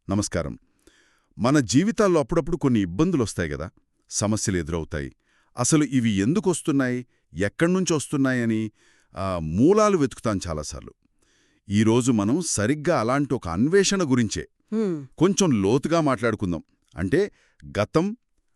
నమస్కారం. మన జీవితాల్లో అప్పుడప్పుడు కొన్ని ఇబ్బందులొస్తాయి గదా, సమస్యలు ఎదురవుతాయి. అసలు ఇవి ఎందుకొస్తున్నాయి, ఎక్కడ్నుంచొస్తున్నాయని మూలాలు వెతుకుతాం చాలాసార్లు. ఈరోజు మనం సరిగ్గా అలాంటి ఒక అన్వేషణ గురించే కొంచెం లోతుగా మాట్లాడుకుందాం. అంటే గతం,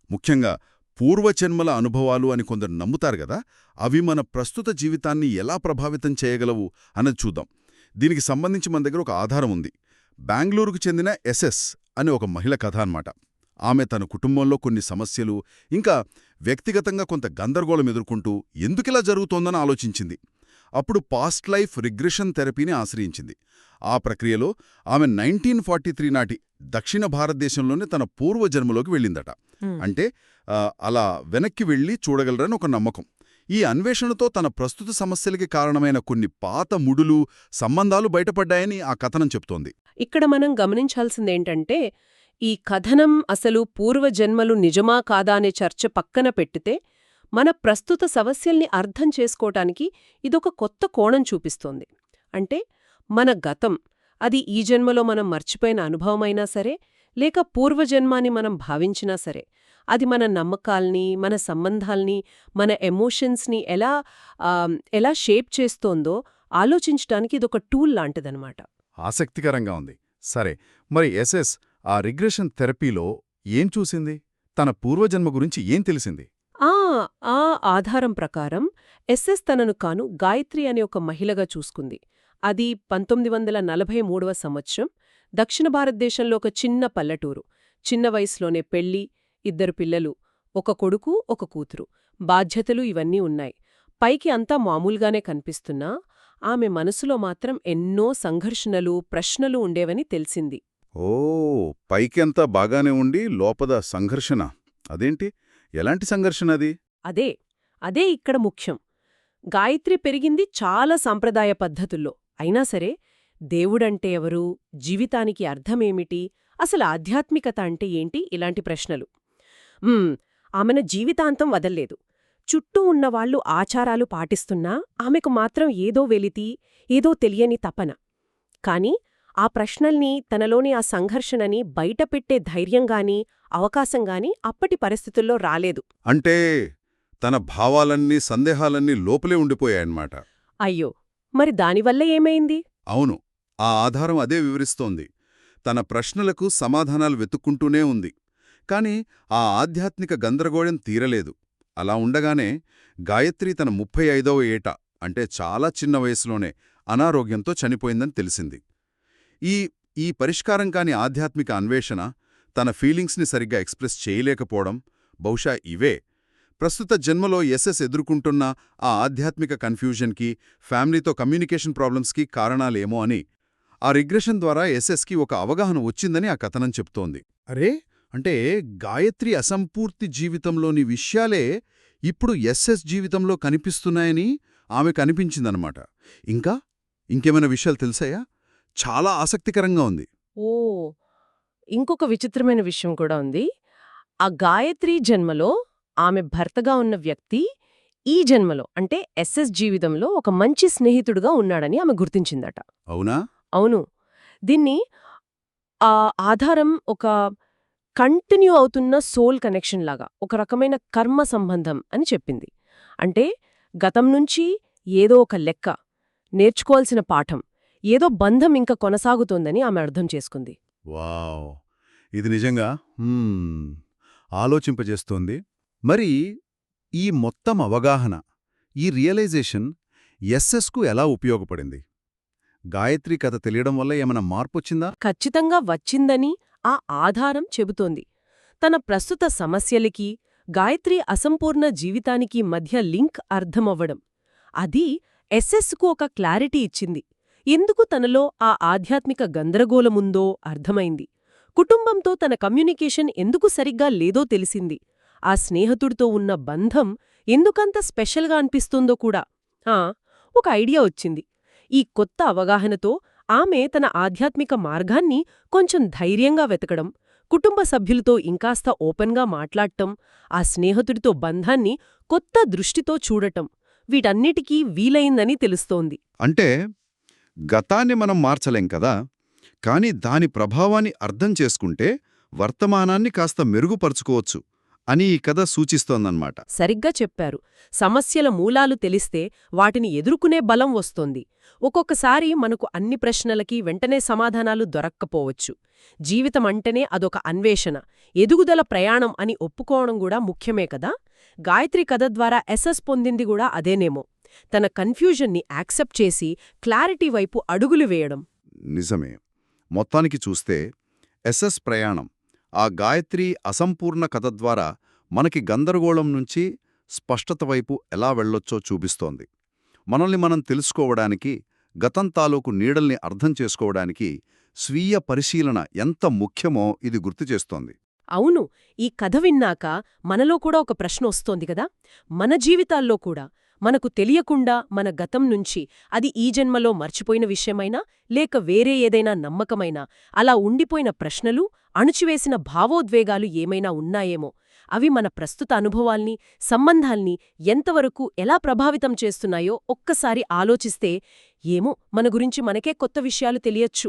ముఖ్యంగా పూర్వజన్మల అనుభవాలు అని కొందరు నమ్ముతారు గదా, అవి మన ప్రస్తుత జీవితాన్ని ఎలా ప్రభావితం చేయగలవు అన్నది చూద్దాం. దీనికి సంబంధించి మన దగ్గర ఒక ఆధారం ఉంది. బెంగళూరుకు చెందిన ఎస్ఎస్ అనే ఒక మహిళ కథ అన్నమాట. ఆమె తన కుటుంబంలో కొన్ని సమస్యలు, ఇంకా వ్యక్తిగతంగా కొంత గందరగోళం ఎదుర్కొంటూ ఎందుకిలా జరుగుతోందని ఆలోచించింది. అప్పుడు పాస్ట్ లైఫ్ రిగ్రెషన్ థెరపీని ఆశ్రయించింది. ఆ ప్రక్రియలో ఆమె 1943 నాటి దక్షిణ భారతదేశంలోనే తన పూర్వజన్మలోకి వెళ్ళిందట. అంటే అలా వెనక్కి వెళ్ళి చూడగలరని ఒక నమ్మకం. ఈ అన్వేషణతో తన ప్రస్తుత సమస్యలకి కారణమైన కొన్ని పాత ముడులు, సంబంధాలు బయటపడ్డాయని ఆ కథనం చెప్తోంది. ఇక్కడ మనం గమనించాల్సిందేంటంటే, ఈ కథనం అసలు పూర్వజన్మలు నిజమా కాదా అనే చర్చ పక్కన పెట్టితే, మన ప్రస్తుత సమస్యల్ని అర్థం చేసుకోటానికి ఇదొక కొత్త కోణం చూపిస్తోంది. అంటే మన గతం, అది ఈ జన్మలో మనం మర్చిపోయిన అనుభవమైనా సరే, లేక పూర్వజన్మాని మనం భావించినా సరే, అది మన నమ్మకాల్ని, మన సంబంధాల్ని, మన ఎమోషన్స్ని ఎలా షేప్ చేస్తోందో ఆలోచించటానికి ఇదొక టూల్ లాంటిదనమాట. ఆసక్తికరంగా ఉంది. సరే, మరి ఎస్ఎస్ ఆ రిగ్రెషన్ థెరపీలో ఏం చూసింది? తన పూర్వజన్మ గురించి ఏం తెలిసింది? ఆ ఆధారం ప్రకారం ఎస్ఎస్ తనను కాను గాయత్రి అనే ఒక మహిళగా చూసుకుంది. అది 1943వ సంవత్సరం, దక్షిణ భారతదేశంలో ఒక చిన్న పల్లెటూరు. చిన్న వయసులోనే పెళ్లి, 2 పిల్లలు, ఒక కొడుకు, ఒక కూతురు, బాధ్యతలు ఇవన్నీ ఉన్నాయి. పైకి అంతా మామూలుగానే కనిపిస్తున్నా ఆమె మనసులో మాత్రం ఎన్నో సంఘర్షణలు, ప్రశ్నలు ఉండేవని తెలిసింది. ఓ, పైకి అంతా బాగానే ఉండి లోపల సంఘర్షణ. అదేంటి? ఎలాంటి సంఘర్షణ అది? అదే ఇక్కడ ముఖ్యం. గాయత్రి పెరిగింది చాలా సాంప్రదాయ పద్ధతుల్లో. అయినా సరే, దేవుడంటే ఎవరు, జీవితానికి అర్థమేమిటి, అసలు ఆధ్యాత్మికత అంటే ఏంటి, ఇలాంటి ప్రశ్నలు ఆమెను జీవితాంతం వదల్లేదు. చుట్టూ ఉన్నవాళ్లు ఆచారాలు పాటిస్తున్నా ఆమెకు మాత్రం ఏదో వెలితి, ఏదో తెలియని తపన. కాని ఆ ప్రశ్నల్ని, తనలోని ఆ సంఘర్షణని బయటపెట్టే ధైర్యంగానీ, అవకాశంగానీ అప్పటి పరిస్థితుల్లో రాలేదు. అంటే తన భావాలన్నీ, సందేహాలన్నీ లోపలే ఉండిపోయాయన్నమాట. అయ్యో, మరి దానివల్ల ఏమైంది? అవును, ఆ ఆధారం అదే వివరిస్తోంది. తన ప్రశ్నలకు సమాధానాలు వెతుక్కుంటూనే ఉంది. కాని ఆ ఆధ్యాత్మిక గందరగోళం తీరలేదు. అలా ఉండగానే గాయత్రి తన 35వ ఏట, అంటే చాలా చిన్న వయసులోనే అనారోగ్యంతో చనిపోయిందని తెలిసింది. ఈ పరిష్కారం కాని ఆధ్యాత్మిక అన్వేషణ, తన ఫీలింగ్స్ని సరిగ్గా ఎక్స్ప్రెస్ చేయలేకపోవడం, బహుశా ఇవే ప్రస్తుత జన్మలో ఎస్ఎస్ ఎదుర్కొంటున్న ఆ ఆధ్యాత్మిక కన్ఫ్యూజన్కి, ఫ్యామిలీతో కమ్యూనికేషన్ ప్రాబ్లమ్స్కి కారణాలేమో అని ఆ రిగ్రెషన్ ద్వారా ఎస్ఎస్కి ఒక అవగాహన వచ్చిందని ఆ కథనం చెప్తోంది. అరే, అంటే గాయత్రి అసంపూర్తి జీవితంలోని విషయాలే ఇప్పుడు ఎస్ఎస్ జీవితంలో కనిపిస్తున్నాయని ఆమెకు అనిపించిందనమాట. ఇంకేమైనా విషయాలు తెలిసాయా? చాలా ఆసక్తికరంగా ఉంది. ఇంకొక విచిత్రమైన విషయం కూడా ఉంది. ఆ గాయత్రి జన్మలో ఆమె భర్తగా ఉన్న వ్యక్తి ఈ జన్మలో, అంటే ఎస్ఎస్ జీవితంలో ఒక మంచి స్నేహితుడుగా ఉన్నాడని ఆమె గుర్తించిందట. అవునా? అవును. దీన్ని ఆధారం ఒక కంటిన్యూ అవుతున్న సోల్ కనెక్షన్ లాగా, ఒక రకమైన కర్మ సంబంధం అని చెప్పింది. అంటే గతం నుంచి ఏదో ఒక లెక్క, నేర్చుకోవాల్సిన పాఠం, ఏదో బంధం ఇంకా కొనసాగుతోందని ఆమె అర్థం చేసుకుంది. వావ్, ఇది నిజంగా ఆలోచింపజేస్తోంది. మరి ఈ మొత్తం అవగాహన, ఈ రియలైజేషన్ ఎస్ఎస్కు ఎలా ఉపయోగపడింది? గాయత్రి కథ తెలియడం వల్ల ఏమైనా మార్పొచ్చిందా? ఖచ్చితంగా వచ్చిందని ఆ ఆధారం చెబుతోంది. తన ప్రస్తుత సమస్యలకి, గాయత్రి అసంపూర్ణ జీవితానికి మధ్య లింక్ అర్థమవ్వడం, అది ఎస్ఎస్కు ఒక క్లారిటీ ఇచ్చింది. ఎందుకు తనలో ఆ ఆధ్యాత్మిక గందరగోళముందో అర్థమైంది. కుటుంబంతో తన కమ్యూనికేషన్ ఎందుకు సరిగ్గా లేదో తెలిసింది. ఆ స్నేహితుడితో ఉన్న బంధం ఎందుకంత స్పెషల్గా అనిపిస్తుందో కూడా ఒక ఐడియా వచ్చింది. ఈ కొత్త అవగాహనతో ఆమె తన ఆధ్యాత్మిక మార్గాన్ని కొంచెం ధైర్యంగా వెతకడం, కుటుంబ సభ్యులతో ఇంకాస్త ఓపెన్గా మాట్లాడటం, ఆ స్నేహితుడితో బంధాన్ని కొత్త దృష్టితో చూడటం, వీటన్నిటికీ వీలైందని తెలుస్తోంది. అంటే గతాన్ని మనం మార్చలేం కదా, కాని దాని ప్రభావాన్ని అర్థం చేసుకుంటే వర్తమానాన్ని కాస్త మెరుగుపరుచుకోవచ్చు అని ఈ కథ సూచిస్తోందన్నమాట. సరిగ్గా చెప్పారు. సమస్యల మూలాలు తెలిస్తే వాటిని ఎదుర్కొనే బలం వస్తోంది. ఒక్కొక్కసారి మనకు అన్ని ప్రశ్నలకి వెంటనే సమాధానాలు దొరక్కపోవచ్చు. జీవితం అంటేనే అదొక అన్వేషణ, ఎదుగుదల ప్రయాణం అని ఒప్పుకోవడం కూడా ముఖ్యమే కదా. గాయత్రి కథ ద్వారా ఎస్ఎస్ పొందింది కూడా అదేనేమో. తన కన్ఫ్యూజన్ని యాక్సెప్ట్ చేసి క్లారిటీ వైపు అడుగులు వేయడం. నిజమే. మొత్తానికి చూస్తే ఎస్ఎస్ ప్రయాణం ఆ గాయత్రి అసంపూర్ణ కథ ద్వారా మనకి గందరగోళం నుంచి స్పష్టత వైపు ఎలా వెళ్ళొచ్చో చూపిస్తోంది. మనల్ని మనం తెలుసుకోవడానికి, గతం తాలూకు నీడల్ని అర్థం చేసుకోవడానికి స్వీయ పరిశీలన ఎంత ముఖ్యమో ఇది గుర్తుచేస్తోంది. అవును, ఈ కథ విన్నాక మనలో కూడా ఒక ప్రశ్న వస్తోంది కదా. మన జీవితాల్లో కూడా మనకు తెలియకుండా మన గతం నుంచి, అది ఈ జన్మలో మర్చిపోయిన విషయమైనా లేక వేరే ఏదైనా నమ్మకమైనా, అలా ఉండిపోయిన ప్రశ్నలు, అణుచివేసిన భావోద్వేగాలు ఏమైనా ఉన్నాయేమో. అవి మన ప్రస్తుత అనుభవాల్ని, సంబంధాల్ని ఎంతవరకు ఎలా ప్రభావితం చేస్తున్నాయో ఒక్కసారి ఆలోచిస్తే ఏమో మన గురించి మనకే కొత్త విషయాలు తెలియచ్చు.